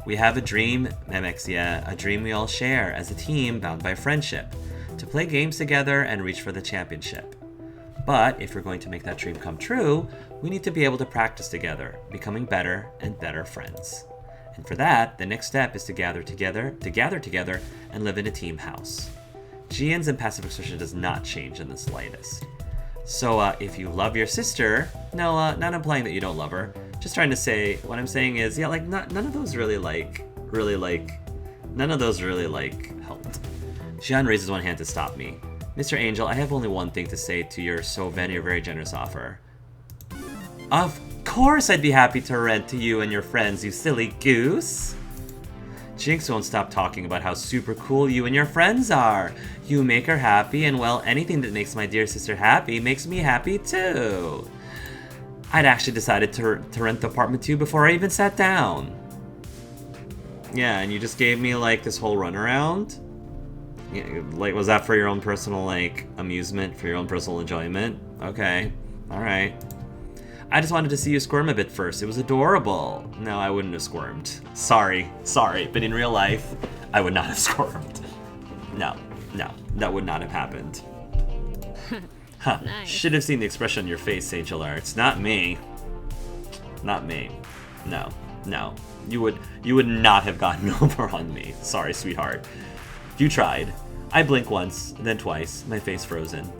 We have a dream, Memexia, a dream we all share as a team bound by friendship, to play games together and reach for the championship. But if we're going to make that dream come true, we need to be able to practice together, becoming better and better friends. And for that, the next step is to gather together, and live in a team house. Jian's impassive expression does not change in the slightest. So if you love your sister, no, not implying that you don't love her, just trying to say, what I'm saying is, yeah, like, none of those really helped. Jian raises one hand to stop me. Mr. Angel, I have only one thing to say to your very generous offer. Of course I'd be happy to rent to you and your friends, you silly goose. Jinx won't stop talking about how super cool you and your friends are. You make her happy, and well, anything that makes my dear sister happy makes me happy too. I'd actually decided to rent the apartment to you before I even sat down. Yeah, and you just gave me like this whole runaround? Yeah, like, was that for your own personal, like, amusement, for your own personal enjoyment? Okay, alright. I just wanted to see you squirm a bit first. It was adorable. No, I wouldn't have squirmed. Sorry, but in real life, I would not have squirmed. No, that would not have happened. Huh, nice. Should have seen the expression on your face, Angel Arts. Not me. No. You would not have gotten over on me. Sorry, sweetheart. You tried. I blink once, then twice, my face frozen.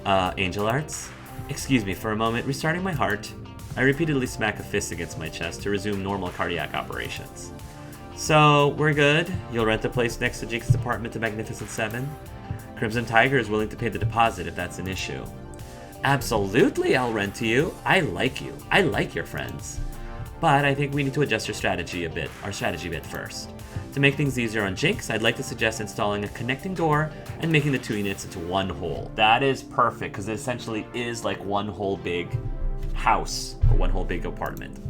Angel Arts? Excuse me for a moment, restarting my heart. I repeatedly smack a fist against my chest to resume normal cardiac operations. So, we're good? You'll rent the place next to Jinx's apartment to Magnificent 7? Crimson Tiger is willing to pay the deposit if that's an issue. Absolutely, I'll rent to you. I like you. I like your friends. But I think we need to adjust our strategy a bit first. To make things easier on Jinx, I'd like to suggest installing a connecting door and making the two units into one whole. That is perfect, because it essentially is like one whole big house, or one whole big apartment.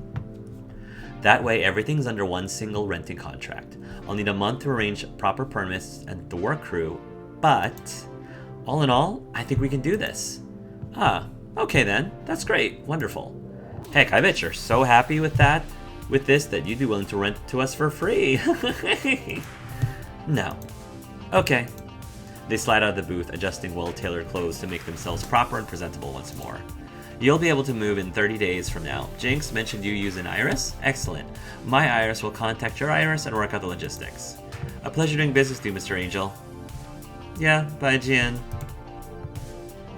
That way, everything's under one single renting contract. I'll need a month to arrange proper permits and the work crew, but all in all, I think we can do this. Okay then, that's great, wonderful. Heck, I bet you're so happy with this that you'd be willing to rent to us for free. No. Okay. They slide out of the booth, adjusting well-tailored clothes to make themselves proper and presentable once more. You'll be able to move in 30 days from now. Jinx mentioned you use an iris? Excellent. My iris will contact your iris and work out the logistics. A pleasure doing business with you, Mr. Angel. Yeah, bye, Jian.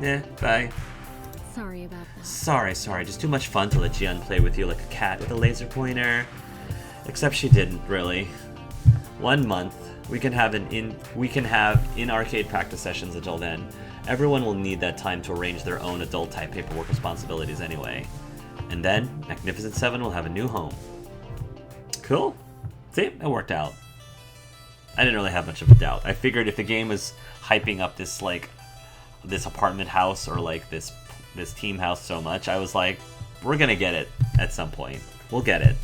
Yeah, bye. Sorry about that. Sorry. Just too much fun to let Jian play with you like a cat with a laser pointer. Except she didn't, really. 1 month. We can have in-arcade practice sessions until then. Everyone will need that time to arrange their own adult-type paperwork responsibilities anyway. And then, Magnificent 7 will have a new home. Cool. See, it worked out. I didn't really have much of a doubt. I figured if the game was hyping up this apartment house or like this team house so much, I was like, we're gonna get it at some point. We'll get it.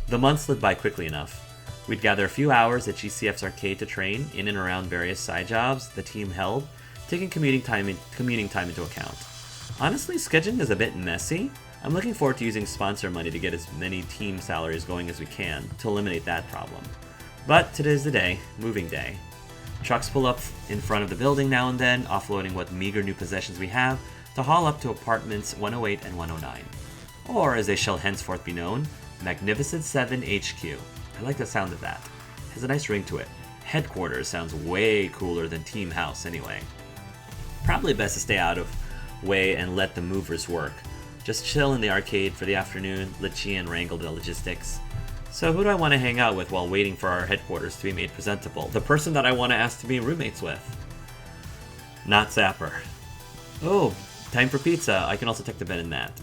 The months slid by quickly enough. We'd gather a few hours at GCF's arcade to train in and around various side jobs the team held, taking commuting time into account. Honestly, scheduling is a bit messy. I'm looking forward to using sponsor money to get as many team salaries going as we can to eliminate that problem. But today's the day, moving day. Trucks pull up in front of the building now and then, offloading what meager new possessions we have to haul up to apartments 108 and 109. Or, as they shall henceforth be known, Magnificent 7 HQ. I like the sound of that. It has a nice ring to it. Headquarters sounds way cooler than Team House anyway. Probably best to stay out of way and let the movers work. Just chill in the arcade for the afternoon, let Jian wrangle the logistics. So who do I want to hang out with while waiting for our headquarters to be made presentable? The person that I want to ask to be roommates with. Not Zapper. Oh, time for pizza. I can also take the bed in that.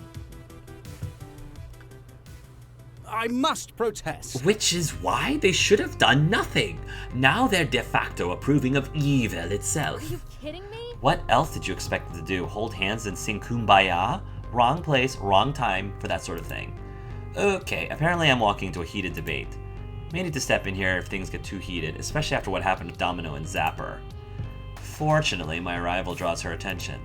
I must protest. Which is why they should have done nothing. Now they're de facto approving of evil itself. Are you kidding me? What else did you expect them to do? Hold hands and sing Kumbaya? Wrong place, wrong time for that sort of thing. Okay, apparently I'm walking into a heated debate. May need to step in here if things get too heated, especially after what happened with Domino and Zapper. Fortunately, my arrival draws her attention.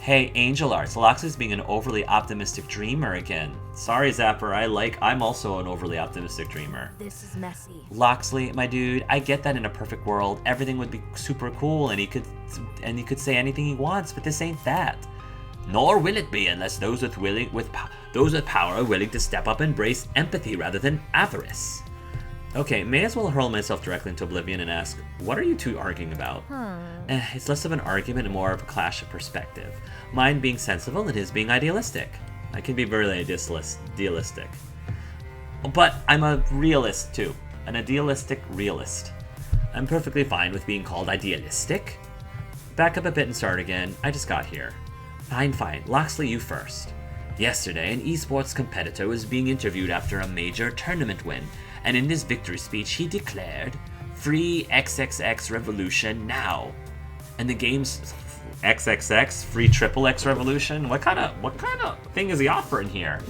Hey, Angel Arts, Loxley's being an overly optimistic dreamer again. Sorry, Zapper, I'm also an overly optimistic dreamer. This is messy. Loxley, my dude, I get that in a perfect world, everything would be super cool and he could say anything he wants, but this ain't that. Nor will it be unless those with power are willing to step up and embrace empathy rather than avarice. Okay, may as well hurl myself directly into oblivion and ask, what are you two arguing about? It's less of an argument and more of a clash of perspective. Mine being sensible and his being idealistic. I can be very idealistic. But I'm a realist too. An idealistic realist. I'm perfectly fine with being called idealistic. Back up a bit and start again. I just got here. Fine. Loxley, you first. Yesterday, an esports competitor was being interviewed after a major tournament win, and in his victory speech, he declared, "Free XXX Revolution now." And the game's XXX, free XXX Revolution? What kind of thing is he offering here?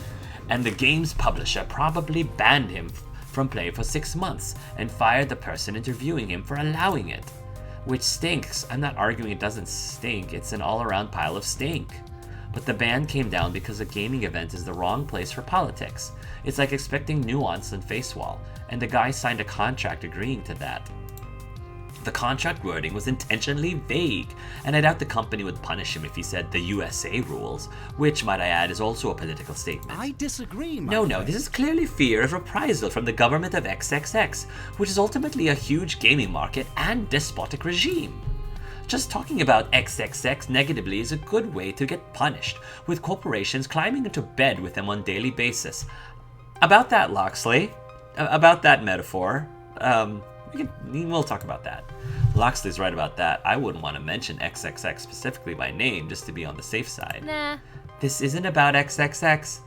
And the game's publisher probably banned him from play for 6 months and fired the person interviewing him for allowing it. Which stinks. I'm not arguing it doesn't stink, it's an all-around pile of stink. But the ban came down because a gaming event is the wrong place for politics. It's like expecting nuance in Facewall, and the guy signed a contract agreeing to that. The contract wording was intentionally vague, and I doubt the company would punish him if he said the USA rules, which, might I add, is also a political statement. I disagree, No, this is clearly fear of reprisal from the government of XXX, which is ultimately a huge gaming market and despotic regime. Just talking about XXX negatively is a good way to get punished, with corporations climbing into bed with them on a daily basis. About that, Loxley. About that metaphor. We'll talk about that. Loxley's right about that. I wouldn't want to mention XXX specifically by name just to be on the safe side. Nah. This isn't about XXX.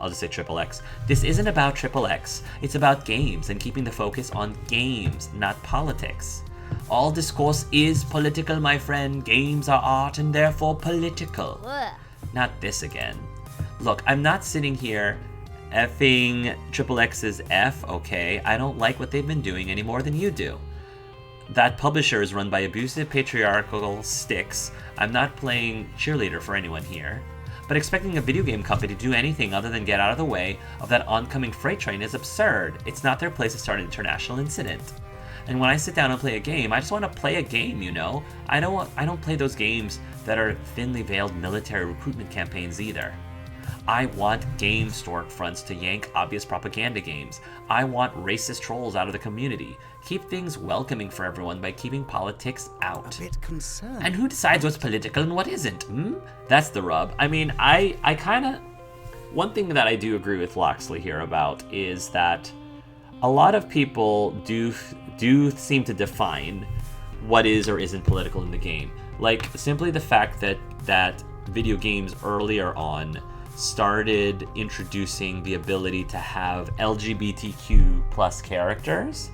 I'll just say XXX. This isn't about XXX. It's about games and keeping the focus on games, not politics. All discourse is political, my friend. Games are art and therefore political. Ugh. Not this again. Look, I'm not sitting here effing XXX's F, okay? I don't like what they've been doing any more than you do. That publisher is run by abusive patriarchal sticks. I'm not playing cheerleader for anyone here. But expecting a video game company to do anything other than get out of the way of that oncoming freight train is absurd. It's not their place to start an international incident. And when I sit down and play a game, I just want to play a game, you know? I don't play those games that are thinly veiled military recruitment campaigns either. I want game storefronts to yank obvious propaganda games. I want racist trolls out of the community. Keep things welcoming for everyone by keeping politics out. A bit concerned. And who decides what's political and what isn't? That's the rub. I mean, I kind of... One thing that I do agree with Loxley here about is that a lot of people do seem to define what is or isn't political in the game. Like, simply the fact that video games earlier on started introducing the ability to have LGBTQ plus characters.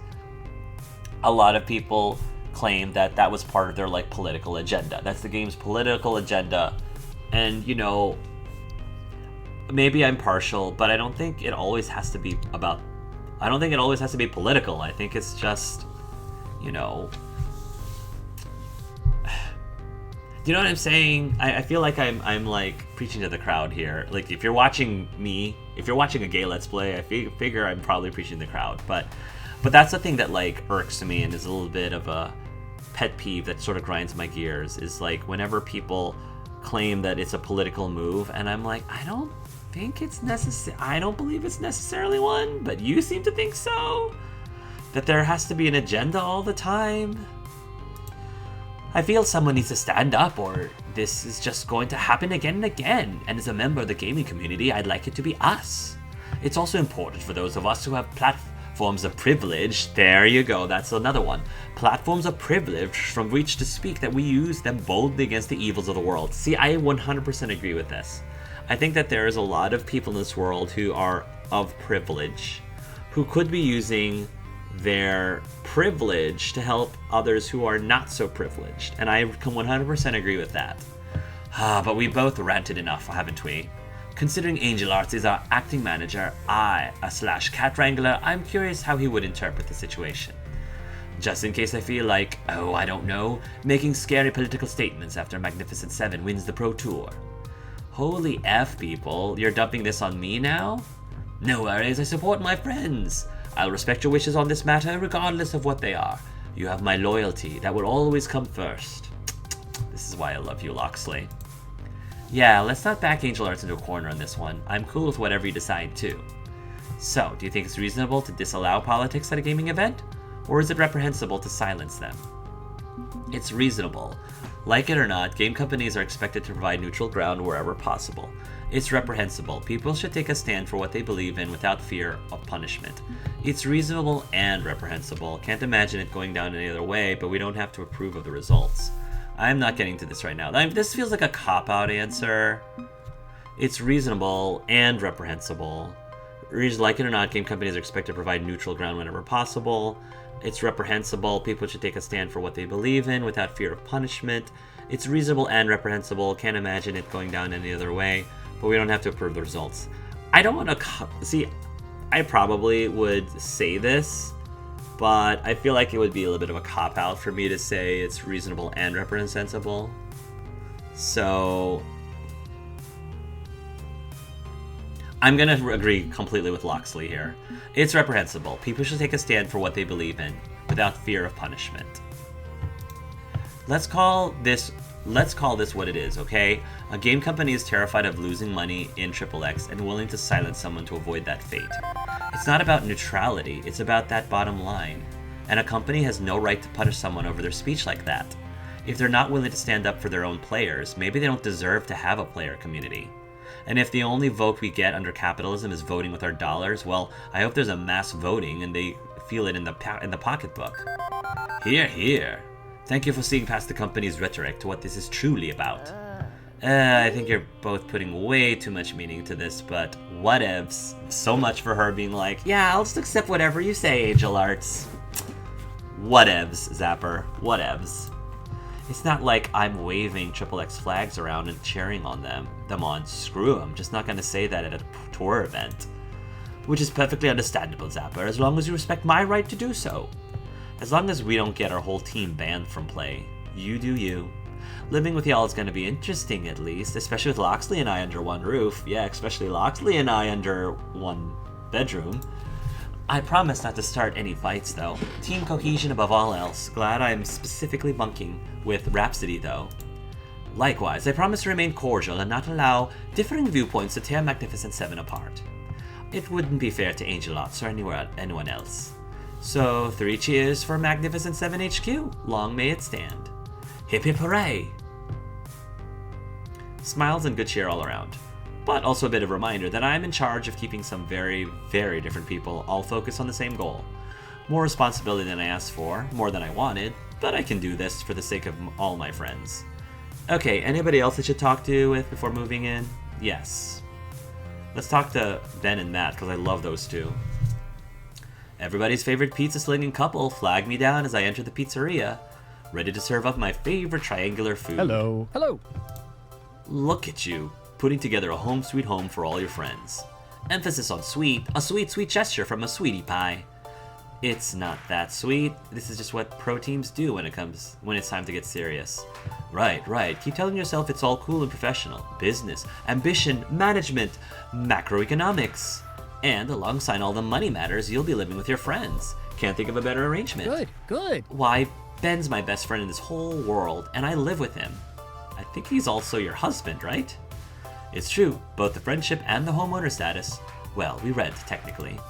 A lot of people claim that that was part of their like political agenda. That's the game's political agenda. And you know, maybe I'm partial, but I don't think it always has to be political. I think it's just, you know, do you know what I'm saying? I feel like I'm like preaching to the crowd here. Like if you're watching a gay Let's Play, I figure I'm probably preaching to the crowd. But that's the thing that like irks me and is a little bit of a pet peeve that sort of grinds my gears, is like whenever people claim that it's a political move, and I'm like, I don't think it's necessary. I don't believe it's necessarily one, but you seem to think so. That there has to be an agenda all the time. I feel someone needs to stand up, or this is just going to happen again and again. And as a member of the gaming community, I'd like it to be us. It's also important for those of us who have platforms of privilege. There you go, that's another one. Platforms of privilege from which to speak, that we use them boldly against the evils of the world. See, I 100% agree with this. I think that there is a lot of people in this world who are of privilege, who could be using their privilege to help others who are not so privileged. And I can 100% agree with that. But we both ranted enough, haven't we? Considering Angel Arts is our acting manager, /cat wrangler, I'm curious how he would interpret the situation. Just in case I feel like, oh, I don't know, making scary political statements after Magnificent Seven wins the Pro Tour. Holy F, people, you're dumping this on me now? No worries, I support my friends. I'll respect your wishes on this matter regardless of what they are. You have my loyalty, that will always come first. This is why I love you, Loxley. Yeah, let's not back Angel Arts into a corner on this one. I'm cool with whatever you decide, too. So, do you think it's reasonable to disallow politics at a gaming event? Or is it reprehensible to silence them? It's reasonable. Like it or not, game companies are expected to provide neutral ground wherever possible. It's reprehensible. People should take a stand for what they believe in without fear of punishment. It's reasonable and reprehensible. Can't imagine it going down any other way, but we don't have to approve of the results. I'm not getting to this right now. This feels like a cop-out answer. It's reasonable and reprehensible. Like it or not, game companies are expected to provide neutral ground whenever possible. It's reprehensible. People should take a stand for what they believe in without fear of punishment. It's reasonable and reprehensible. Can't imagine it going down any other way, but we don't have to approve the results. I don't want to... See, I probably would say this, but I feel like it would be a little bit of a cop-out for me to say it's reasonable and reprehensible. So... I'm going to agree completely with Loxley here. It's reprehensible. People should take a stand for what they believe in, without fear of punishment. Let's call this what it is, okay? A game company is terrified of losing money in XXX and willing to silence someone to avoid that fate. It's not about neutrality, it's about that bottom line. And a company has no right to punish someone over their speech like that. If they're not willing to stand up for their own players, maybe they don't deserve to have a player community. And if the only vote we get under capitalism is voting with our dollars, well, I hope there's a mass voting and they feel it in the pocketbook. Hear, hear. Thank you for seeing past the company's rhetoric to what this is truly about. I think you're both putting way too much meaning to this, but whatevs. So much for her being like, yeah, I'll just accept whatever you say, Angel Arts. Whatevs, Zapper. Whatevs. It's not like I'm waving XXX flags around and cheering on them on. Screw them. Just not going to say that at a tour event. Which is perfectly understandable, Zapper, as long as you respect my right to do so. As long as we don't get our whole team banned from play. You do you. Living with y'all is going to be interesting, at least, especially with Loxley and I under one roof. Yeah, especially Loxley and I under one bedroom. I promise not to start any fights, though. Team cohesion above all else. Glad I'm specifically bunking with Rhapsody, though. Likewise, I promise to remain cordial and not allow differing viewpoints to tear Magnificent Seven apart. It wouldn't be fair to Angel Arts or anyone else. So, 3 cheers for Magnificent 7 HQ. Long may it stand. Hip hip hooray! Smiles and good cheer all around. But also a bit of a reminder that I'm in charge of keeping some very, very different people all focused on the same goal. More responsibility than I asked for, more than I wanted, but I can do this for the sake of all my friends. Okay, anybody else I should talk to with before moving in? Yes. Let's talk to Ben and Matt, because I love those two. Everybody's favorite pizza-slinging couple flag me down as I enter the pizzeria, ready to serve up my favorite triangular food. Hello. Hello. Look at you, putting together a home sweet home for all your friends. Emphasis on sweet, a sweet, sweet gesture from a sweetie pie. It's not that sweet. This is just what pro teams do when it's time to get serious. Right. Keep telling yourself it's all cool and professional. Business, ambition, management, macroeconomics. And alongside all the money matters, you'll be living with your friends. Can't think of a better arrangement. Good. Why, Ben's my best friend in this whole world, and I live with him. I think he's also your husband, right? It's true, both the friendship and the homeowner status. Well, we rent, technically.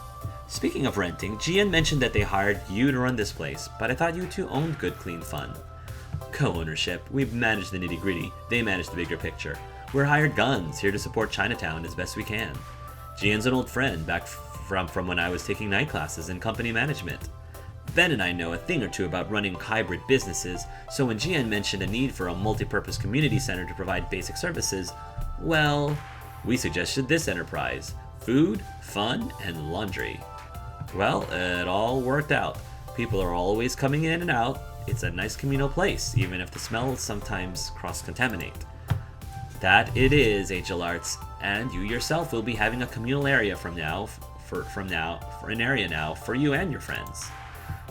Speaking of renting, GN mentioned that they hired you to run this place, but I thought you two owned Good Clean Fun. Co-ownership. We manage the nitty-gritty, they manage the bigger picture. We're hired guns, here to support Chinatown as best we can. GN's an old friend, back from when I was taking night classes in company management. Ben and I know a thing or two about running hybrid businesses, so when GN mentioned a need for a multi-purpose community center to provide basic services, well, we suggested this enterprise: food, fun, and laundry. Well, it all worked out. People are always coming in and out. It's a nice communal place, even if the smells sometimes cross-contaminate. That it is, Angel Arts, and you yourself will be having a communal area for you and your friends.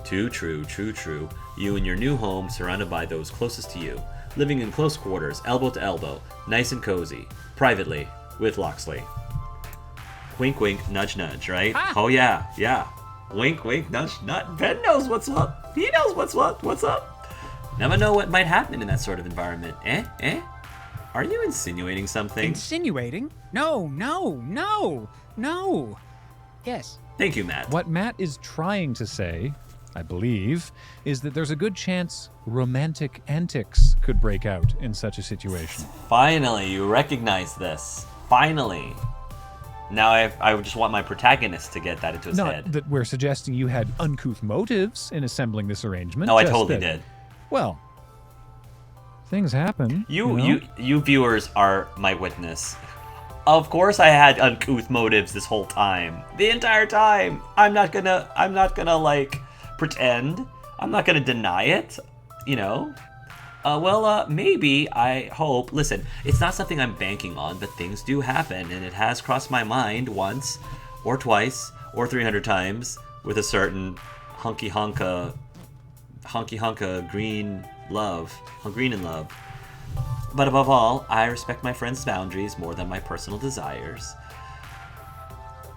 Too true, true, true. You in your new home, surrounded by those closest to you. Living in close quarters, elbow to elbow. Nice and cozy. Privately, with Loxley. Wink, wink, nudge, nudge, right? Ah. Oh, yeah, yeah. Wink, wink, nudge, nudge. Ben knows what's up. He knows what's up. What's up? Never know what might happen in that sort of environment. Eh? Are you insinuating something? Insinuating? No. Yes. Thank you, Matt. What Matt is trying to say, I believe, is that there's a good chance romantic antics could break out in such a situation. Finally, you recognize this. Finally. Now I just want my protagonist to get that into his Not head. that we're suggesting you had uncouth motives in assembling this arrangement. No, I just totally that- did. Well, things happen. You viewers are my witness. Of course I had uncouth motives this whole time. The entire time. I'm not gonna like pretend. I'm not gonna deny it. You know? Maybe, I hope. Listen, it's not something I'm banking on, but things do happen, and it has crossed my mind once, or twice, or 300 times, with a certain hunky hunka green in love. But above all, I respect my friends' boundaries more than my personal desires.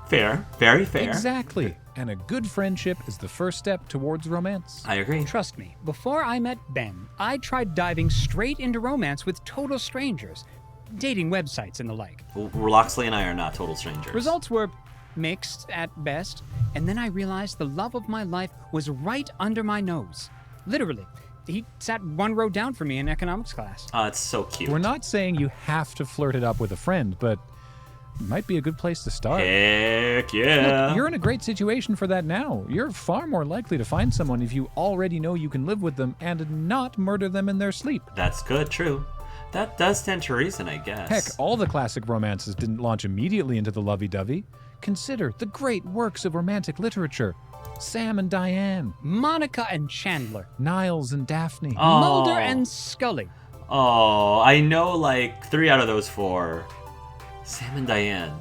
Fair, very fair. Exactly. And a good friendship is the first step towards romance. I agree. Trust me, before I met Ben, I tried diving straight into romance with total strangers, dating websites and the like. Loxley and I are not total strangers. Results were mixed at best, and then I realized the love of my life was right under my nose. Literally. He sat one row down from me in economics class. Oh, it's so cute. We're not saying you have to flirt it up with a friend, but it might be a good place to start. Heck yeah. Look, you're in a great situation for that now. You're far more likely to find someone if you already know you can live with them and not murder them in their sleep. That's good, true. That does stand to reason, I guess. Heck, all the classic romances didn't launch immediately into the lovey-dovey. Consider the great works of romantic literature. Sam and Diane, Monica and Chandler. Niles and Daphne. Oh. Mulder and Scully. Oh, I know like 3 out of those 4. Sam and Diane.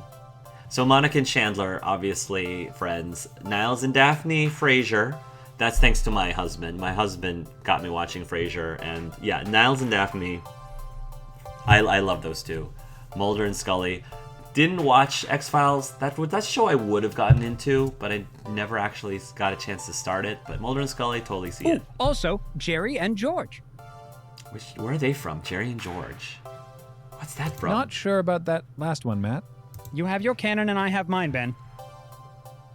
So Monica and Chandler, obviously friends. Niles and Daphne, Frasier. That's thanks to my husband. My husband got me watching Frasier, and yeah, Niles and Daphne. I love those two. Mulder and Scully. Didn't watch X-Files. That show I would have gotten into, but I never actually got a chance to start it. But Mulder and Scully, totally see it. Also, Jerry and George. Where are they from? Jerry and George. What's that from? Not sure about that last one, Matt. You have your canon and I have mine, Ben.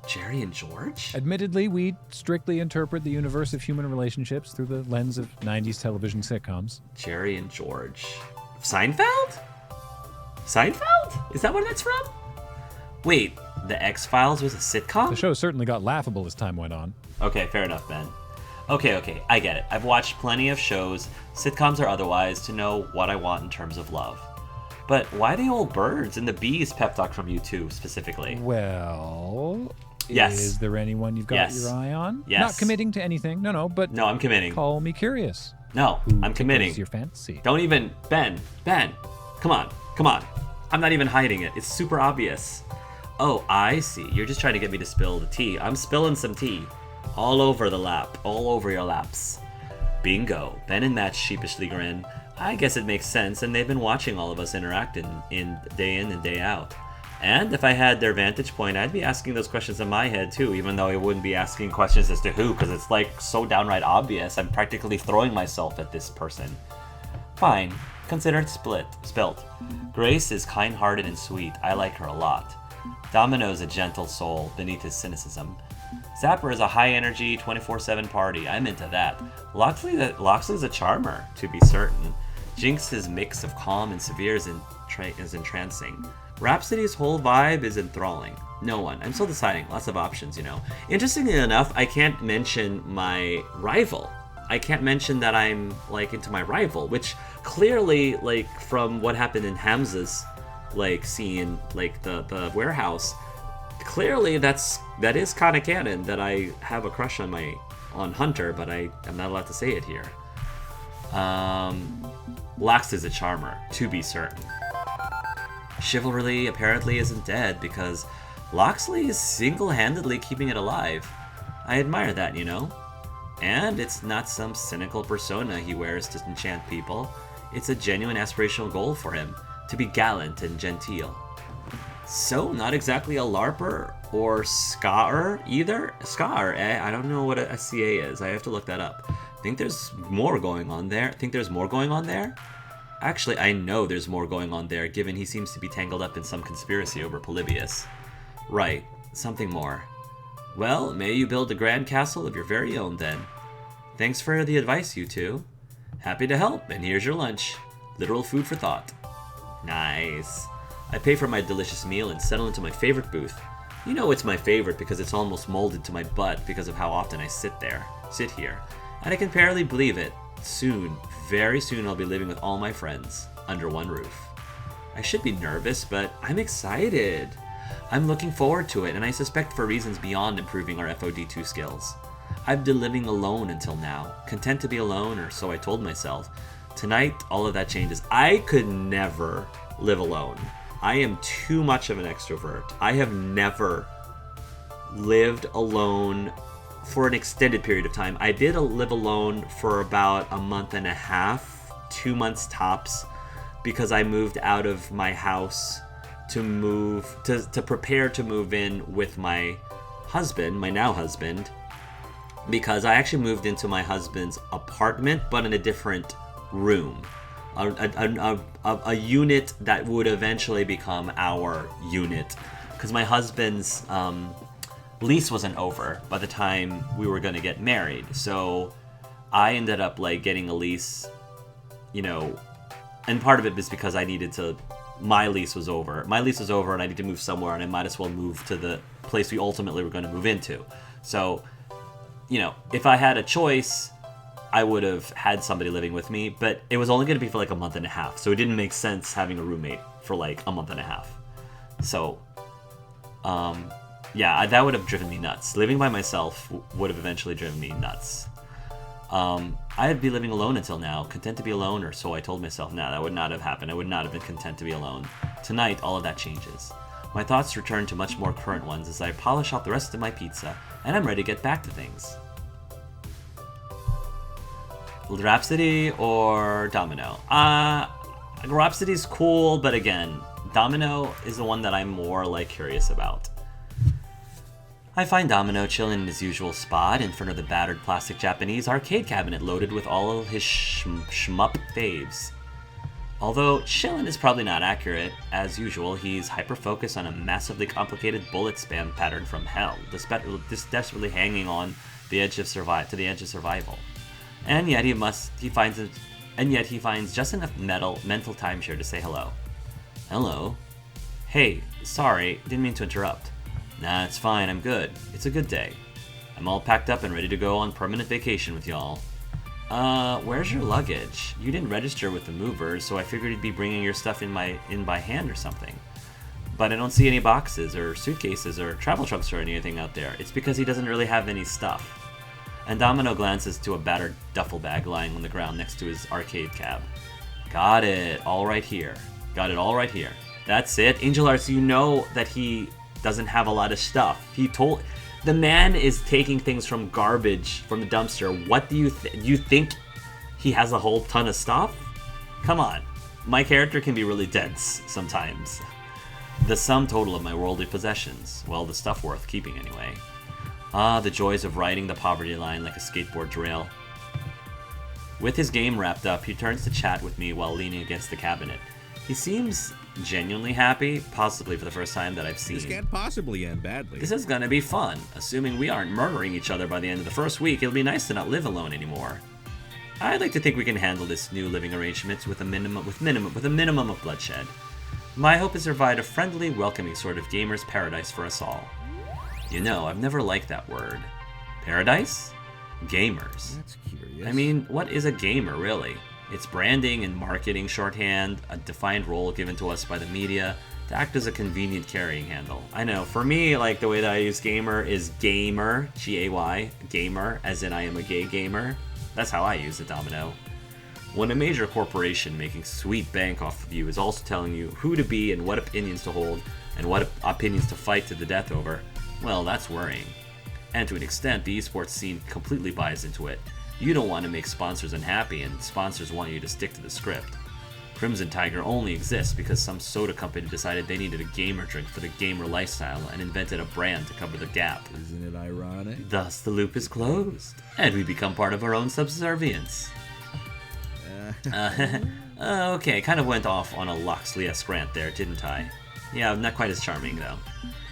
Jerry and George? Admittedly, we strictly interpret the universe of human relationships through the lens of 90s television sitcoms. Jerry and George. Seinfeld? Seinfeld? Is that where that's from? Wait, The X-Files was a sitcom? The show certainly got laughable as time went on. Okay, fair enough, Ben. Okay, I get it. I've watched plenty of shows, sitcoms or otherwise, to know what I want in terms of love. But why the old birds and the bees pep talk from you two specifically? Well, Yes. is there anyone you've got Yes. your eye on? Yes. Not committing to anything, no, but No, I'm committing. call me curious. No, Who I'm committing. tickles your fancy? Don't even... Ben, come on. I'm not even hiding it. It's super obvious. Oh, I see. You're just trying to get me to spill the tea. I'm spilling some tea. All over the lap. All over your laps. Bingo. Ben and Matt sheepishly grin. I guess it makes sense, and they've been watching all of us interact in and day out. And if I had their vantage point, I'd be asking those questions in my head too, even though I wouldn't be asking questions as to who, because it's like so downright obvious. I'm practically throwing myself at this person. Fine. Consider it spilt. Grace is kind-hearted and sweet. I like her a lot. Domino's a gentle soul beneath his cynicism. Zapper is a high-energy 24/7 party. I'm into that. Loxley's a charmer, to be certain. Jinx's mix of calm and severe is entrancing. Rhapsody's whole vibe is enthralling. No one. I'm still deciding. Lots of options, you know. Interestingly enough, I can't mention my rival. I can't mention that I'm, like, into my rival, which clearly, like, from what happened in Hamza's, like, scene, like, the warehouse, clearly that is kind of canon, that I have a crush on Hunter, but I'm not allowed to say it here. Lox is a charmer, to be certain. Chivalry apparently isn't dead, because Loxley is single-handedly keeping it alive. I admire that, you know? And it's not some cynical persona he wears to enchant people. It's a genuine aspirational goal for him, to be gallant and genteel. So, not exactly a LARPer or SCAR either? SCAR, eh? I don't know what a SCA is. I have to look that up. Think there's more going on there? Actually, I know there's more going on there, given he seems to be tangled up in some conspiracy over Polybius. Right, something more. Well, may you build a grand castle of your very own then. Thanks for the advice, you two. Happy to help, and here's your lunch. Literal food for thought. Nice. I pay for my delicious meal and settle into my favorite booth. You know it's my favorite because it's almost molded to my butt because of how often I sit here. And I can barely believe it. Soon, very soon I'll be living with all my friends, under one roof. I should be nervous, but I'm excited. I'm looking forward to it, and I suspect for reasons beyond improving our FOD2 skills. I've been living alone until now, content to be alone, or so I told myself. Tonight, all of that changes. I could never live alone. I am too much of an extrovert. I have never lived alone for an extended period of time. I did live alone for about a month and a half, 2 months tops, because I moved out of my house to prepare to move in with my husband, my now husband, because I actually moved into my husband's apartment, but in a different room. A unit that would eventually become our unit, because my husband's lease wasn't over by the time we were going to get married. So I ended up like getting a lease, and part of it was because my lease was over. My lease was over and I need to move somewhere, and I might as well move to the place we ultimately were going to move into. So, if I had a choice, I would have had somebody living with me, but it was only going to be for like a month and a half. So it didn't make sense having a roommate for like a month and a half. So, yeah, that would have driven me nuts. Living by myself would have eventually driven me nuts. I'd be living alone until now, content to be alone, or so I told myself. Nah, that would not have happened. I would not have been content to be alone. Tonight, all of that changes. My thoughts return to much more current ones as I polish off the rest of my pizza, and I'm ready to get back to things. Rhapsody or Domino? Rhapsody's cool, but again, Domino is the one that I'm more curious about. I find Domino chilling in his usual spot in front of the battered plastic Japanese arcade cabinet loaded with all of his shmup faves. Although chillin' is probably not accurate, as usual, he's hyper-focused on a massively complicated bullet spam pattern from hell, desperately hanging on the edge of survival. And yet he finds just enough mental timeshare to say hello. Hello. Hey, sorry, didn't mean to interrupt. Nah, it's fine, I'm good. It's a good day. I'm all packed up and ready to go on permanent vacation with y'all. Where's your luggage? You didn't register with the movers, so I figured you'd be bringing your stuff in by hand or something. But I don't see any boxes or suitcases or travel trunks or anything out there. It's because he doesn't really have any stuff. And Domino glances to a battered duffel bag lying on the ground next to his arcade cab. Got it all right here. That's it. Angel Arts, you know that he doesn't have a lot of stuff. The man is taking things from garbage from the dumpster. What do you think he has a whole ton of stuff? Come on. My character can be really dense sometimes. The sum total of my worldly possessions. Well, the stuff worth keeping anyway. Ah, the joys of riding the poverty line like a skateboard trail. With his game wrapped up, he turns to chat with me while leaning against the cabinet. He seems genuinely happy, possibly for the first time that I've seen. This can't possibly end badly. This is gonna be fun. Assuming we aren't murdering each other by the end of the first week, it'll be nice to not live alone anymore. I'd like to think we can handle this new living arrangement with a minimum of bloodshed. My hope is to provide a friendly, welcoming sort of gamer's paradise for us all. I've never liked that word. Paradise? Gamers. That's curious. I mean, what is a gamer, really? It's branding and marketing shorthand, a defined role given to us by the media to act as a convenient carrying handle. I know, for me, the way that I use gamer is gamer, G-A-Y, gamer, as in I am a gay gamer. That's how I use it, Domino. When a major corporation making sweet bank off of you is also telling you who to be and what opinions to hold and what opinions to fight to the death over, well, that's worrying. And to an extent, the esports scene completely buys into it. You don't want to make sponsors unhappy, and sponsors want you to stick to the script. Crimson Tiger only exists because some soda company decided they needed a gamer drink for the gamer lifestyle and invented a brand to cover the gap. Isn't it ironic? Thus, the loop is closed, and we become part of our own subservience. Okay, kind of went off on a Loxley-esque rant there, didn't I? Yeah, not quite as charming, though.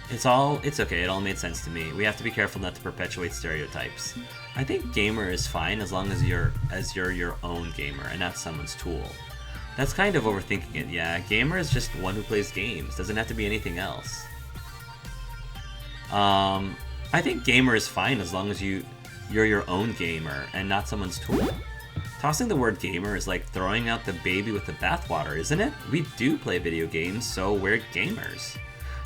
It's okay, it all made sense to me. We have to be careful not to perpetuate stereotypes. I think gamer is fine as long as you're your own gamer and not someone's tool. That's kind of overthinking it, yeah. Gamer is just one who plays games, doesn't have to be anything else. I think gamer is fine as long as you're your own gamer and not someone's tool. Tossing the word gamer is like throwing out the baby with the bathwater, isn't it? We do play video games, so we're gamers.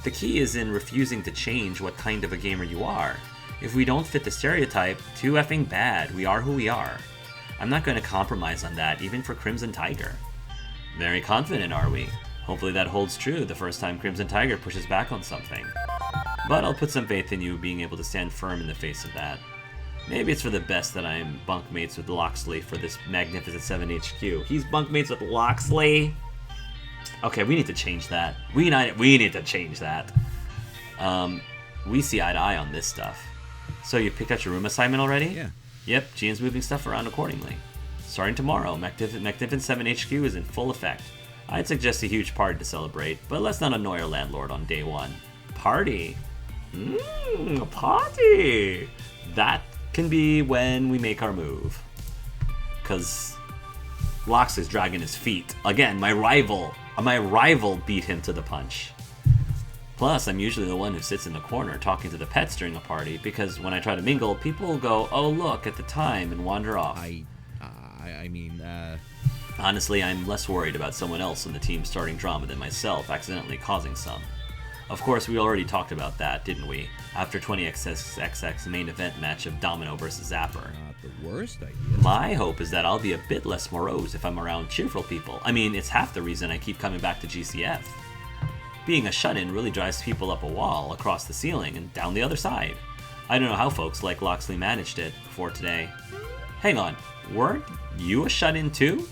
The key is in refusing to change what kind of a gamer you are. If we don't fit the stereotype, too effing bad, we are who we are. I'm not going to compromise on that, even for Crimson Tiger. Very confident, are we? Hopefully that holds true the first time Crimson Tiger pushes back on something. But I'll put some faith in you being able to stand firm in the face of that. Maybe it's for the best that I'm bunkmates with Loxley for this Magnificent 7 HQ. He's bunkmates with Loxley? Okay, we need to change that. We need to change that. We see eye to eye on this stuff. So you picked out your room assignment already? Yeah. Yep, Gian's moving stuff around accordingly. Starting tomorrow, Magnificent 7 HQ is in full effect. I'd suggest a huge party to celebrate, but let's not annoy our landlord on day one. Party? A party! That can be when we make our move. Cause Lox is dragging his feet. Again, my rival beat him to the punch. Plus, I'm usually the one who sits in the corner talking to the pets during a party, because when I try to mingle, people will go, oh look, at the time, and wander off. Honestly, I'm less worried about someone else on the team starting drama than myself accidentally causing some. Of course, we already talked about that, didn't we? After 20xxx main event match of Domino vs. Zapper. Not the worst idea. My hope is that I'll be a bit less morose if I'm around cheerful people. I mean, it's half the reason I keep coming back to GCF. Being a shut-in really drives people up a wall, across the ceiling, and down the other side. I don't know how folks like Loxley managed it before today. Hang on, weren't you a shut-in too?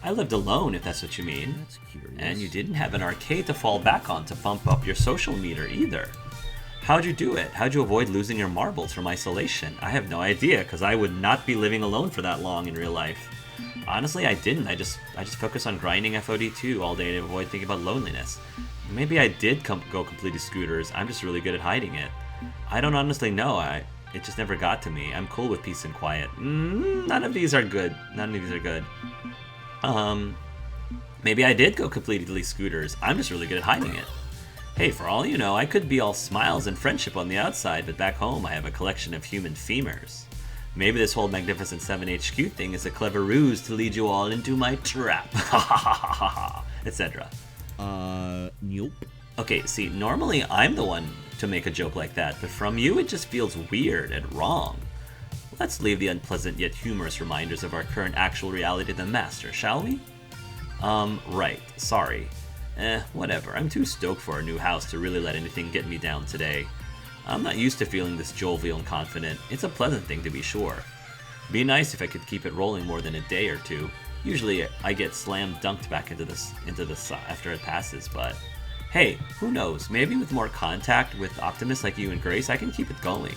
I lived alone, if that's what you mean. That's curious. And you didn't have an arcade to fall back on to bump up your social meter either. How'd you do it? How'd you avoid losing your marbles from isolation? I have no idea, because I would not be living alone for that long in real life. Honestly, I didn't. I just focused on grinding FOD2 all day to avoid thinking about loneliness. Maybe I did go completely scooters. I'm just really good at hiding it. I don't honestly know. It just never got to me. I'm cool with peace and quiet. None of these are good. Maybe I did go completely scooters. I'm just really good at hiding it. Hey, for all you know, I could be all smiles and friendship on the outside, but back home I have a collection of human femurs. Maybe this whole Magnificent 7 HQ thing is a clever ruse to lead you all into my trap. Ha ha ha ha ha, etc. Nope. Okay, see, normally I'm the one to make a joke like that, but from you it just feels weird and wrong. Let's leave the unpleasant yet humorous reminders of our current actual reality to the master, shall we? Right, sorry. Whatever, I'm too stoked for our new house to really let anything get me down today. I'm not used to feeling this jovial and confident. It's a pleasant thing to be sure. Be nice if I could keep it rolling more than a day or two. Usually I get slam dunked back into this after it passes, but hey, who knows? Maybe with more contact with optimists like you and Grace, I can keep it going.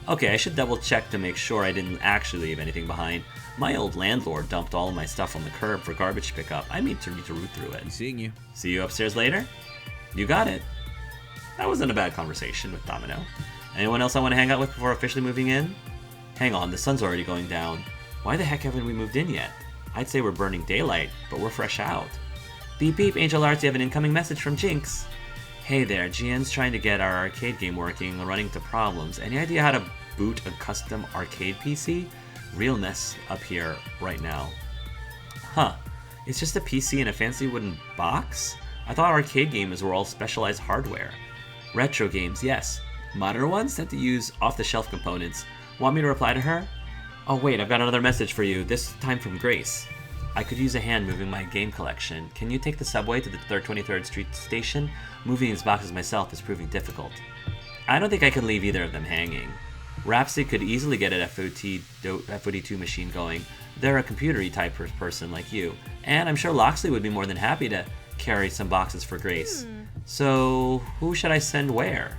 Okay, I should double check to make sure I didn't actually leave anything behind. My old landlord dumped all of my stuff on the curb for garbage pickup. I need to root through it. Be seeing you. See you upstairs later? You got it. That wasn't a bad conversation with Domino. Anyone else I want to hang out with before officially moving in? Hang on, the sun's already going down. Why the heck haven't we moved in yet? I'd say we're burning daylight, but we're fresh out. Beep beep, Angel Arts, you have an incoming message from Jinx. Hey there, GN's trying to get our arcade game working and running into problems. Any idea how to boot a custom arcade PC? Real mess up here right now. Huh, it's just a PC in a fancy wooden box? I thought arcade gamers were all specialized hardware. Retro games, yes. Modern ones tend to use off-the-shelf components. Want me to reply to her? Oh wait, I've got another message for you, this time from Grace. I could use a hand moving my game collection. Can you take the subway to the 23rd Street station? Moving these boxes myself is proving difficult. I don't think I can leave either of them hanging. Rhapsody could easily get an FOD2 machine going. They're a computer-y type person like you. And I'm sure Loxley would be more than happy to carry some boxes for Grace. So, who should I send where?